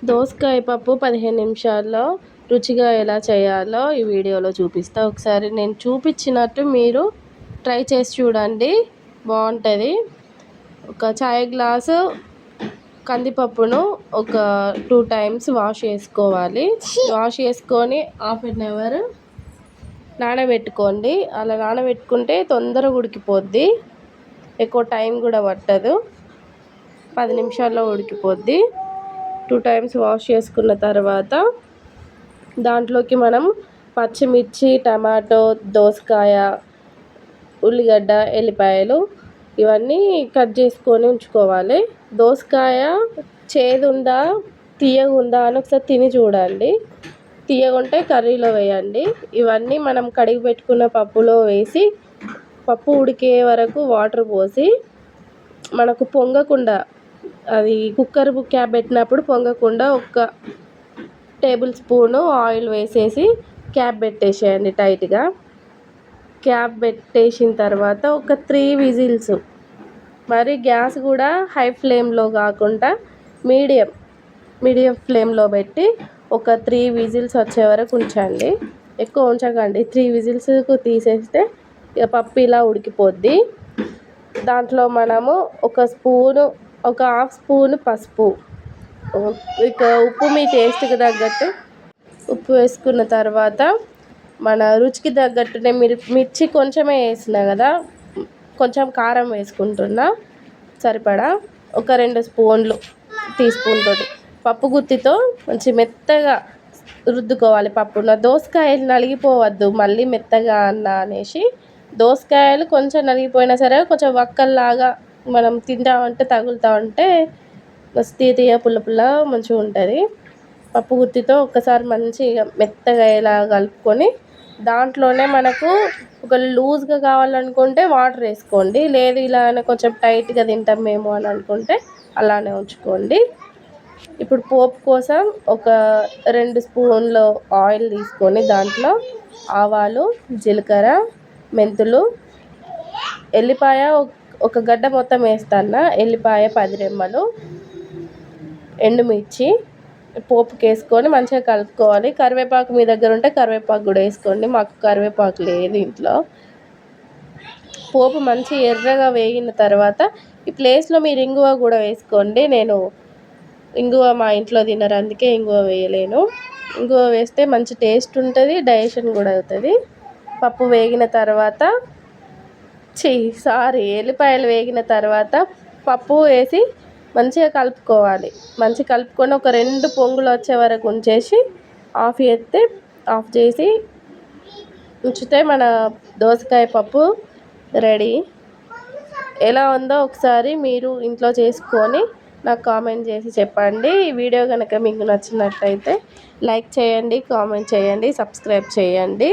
దోసకాయ పప్పు 15 నిమిషాల్లో రుచిగా ఎలా చేయాలో ఈ వీడియోలో చూపిస్తా. ఒకసారి నేను చూపించినట్టు మీరు ట్రై చేసి చూడండి, బాగుంటుంది. ఒక చాయ్ గ్లాసు కందిపప్పును ఒక 2 టైమ్స్ వాష్ చేసుకోవాలి. వాష్ చేసుకొని హాఫ్ అన్ అవర్ నానబెట్టుకోండి. అలా నానబెట్టుకుంటే తొందరగా ఉడికిపోద్ది, ఎక్కువ టైం కూడా పట్టదు, 10 నిమిషాల్లో ఉడికిపోద్ది. 2 టైమ్స్ వాష్ చేసుకున్న తర్వాత దాంట్లోకి మనం పచ్చిమిర్చి, టమాటో, దోసకాయ, ఉల్లిగడ్డ, ఎల్లిపాయలు ఇవన్నీ కట్ చేసుకొని ఉంచుకోవాలి. దోసకాయ చేదుందా తీయగుందా అని ఒకసారి తిని చూడండి. తీయగుంటే కర్రీలో వేయండి. ఇవన్నీ మనం కడిగి పెట్టుకున్న పప్పులో వేసి పప్పు ఉడికే వరకు వాటర్ పోసి మనకు పొంగకుండా, అది కుక్కర్ క్యాప్ పెట్టినప్పుడు పొంగకుండా ఒక టేబుల్ స్పూను ఆయిల్ వేసేసి క్యాప్ పెట్టేసేయండి టైట్గా. క్యాప్ పెట్టేసిన తర్వాత ఒక 3 విజిల్స్, మరి గ్యాస్ కూడా హై ఫ్లేమ్లో కాకుండా మీడియం ఫ్లేమ్లో పెట్టి ఒక 3 విజిల్స్ వచ్చే వరకు ఉంచండి. ఎక్కువ ఉంచకండి, 3 విజిల్స్కు తీసేస్తే ఇక పప్పు ఇలా ఉడికిపోద్ది. దాంట్లో మనము ఒక హాఫ్ స్పూను పసుపు, ఇక ఉప్పు మీ టేస్ట్కి తగ్గట్టు ఉప్పు వేసుకున్న తర్వాత మన రుచికి తగ్గట్టునే మిర్చి కొంచెమే వేసిన కదా, కొంచెం కారం వేసుకుంటున్నా సరిపడా. ఒక 2 స్పూన్లు టీ స్పూన్ తోటి పప్పు గుత్తితో మంచి మెత్తగా రుద్దుకోవాలి పప్పున. దోసకాయలు నలిగిపోవద్దు మళ్ళీ మెత్తగా అనేసి. దోసకాయలు కొంచెం నలిగిపోయినా సరే కొంచెం వక్కల్లాగా మనం తింటామంటే తగులుతూ ఉంటే మస్తీ తీయ పుల్ల పుల్ల మంచిగా ఉంటుంది. పప్పు గుత్తితో ఒక్కసారి మంచిగా మెత్తగా ఇలా కలుపుకొని దాంట్లోనే మనకు ఒక లూజ్గా కావాలనుకుంటే వాటర్ వేసుకోండి, లేదు ఇలా కొంచెం టైట్గా తింటాం మేము అని అనుకుంటే అలానే ఉంచుకోండి. ఇప్పుడు పోపు కోసం ఒక 2 స్పూన్లు ఆయిల్ తీసుకొని దాంట్లో ఆవాలు, జీలకర్ర, మెంతులు, ఎల్లిపాయ ఒక గడ్డ మొత్తం వేస్తాను, ఎల్లిపాయ 10 రెమ్మలు, ఎండుమిర్చి పోపుకి వేసుకొని మంచిగా కలుపుకోవాలి. కరివేపాకు మీ దగ్గర ఉంటే కరివేపాకు కూడా వేసుకోండి, మాకు కరివేపాకు లేదు ఇంట్లో. పోపు మంచి ఎర్రగా వేగిన తర్వాత ఈ ప్లేస్లో మీరు ఇంగువ కూడా వేసుకోండి. నేను ఇంగువ మా ఇంట్లో తినరు, అందుకే ఇంగువ వేయలేను. ఇంగువ వేస్తే మంచి టేస్ట్ ఉంటుంది, డైజెషన్ కూడా అవుతుంది. పప్పు వేగిన తర్వాత ఎల్లిపాయలు వేగిన తర్వాత పప్పు వేసి మంచిగా కలుపుకోవాలి. మంచిగా కలుపుకొని ఒక 2 పొంగులు వచ్చే వరకు ఉంచేసి ఆఫ్ చేసి ఉంచితే మన దోసకాయ పప్పు రెడీ. ఎలా ఉందో ఒకసారి మీరు ఇంట్లో చేసుకొని నాకు కామెంట్ చేసి చెప్పండి. ఈ వీడియో కనుక మీకు నచ్చినట్టయితే లైక్ చేయండి, కామెంట్ చేయండి, సబ్స్క్రైబ్ చేయండి.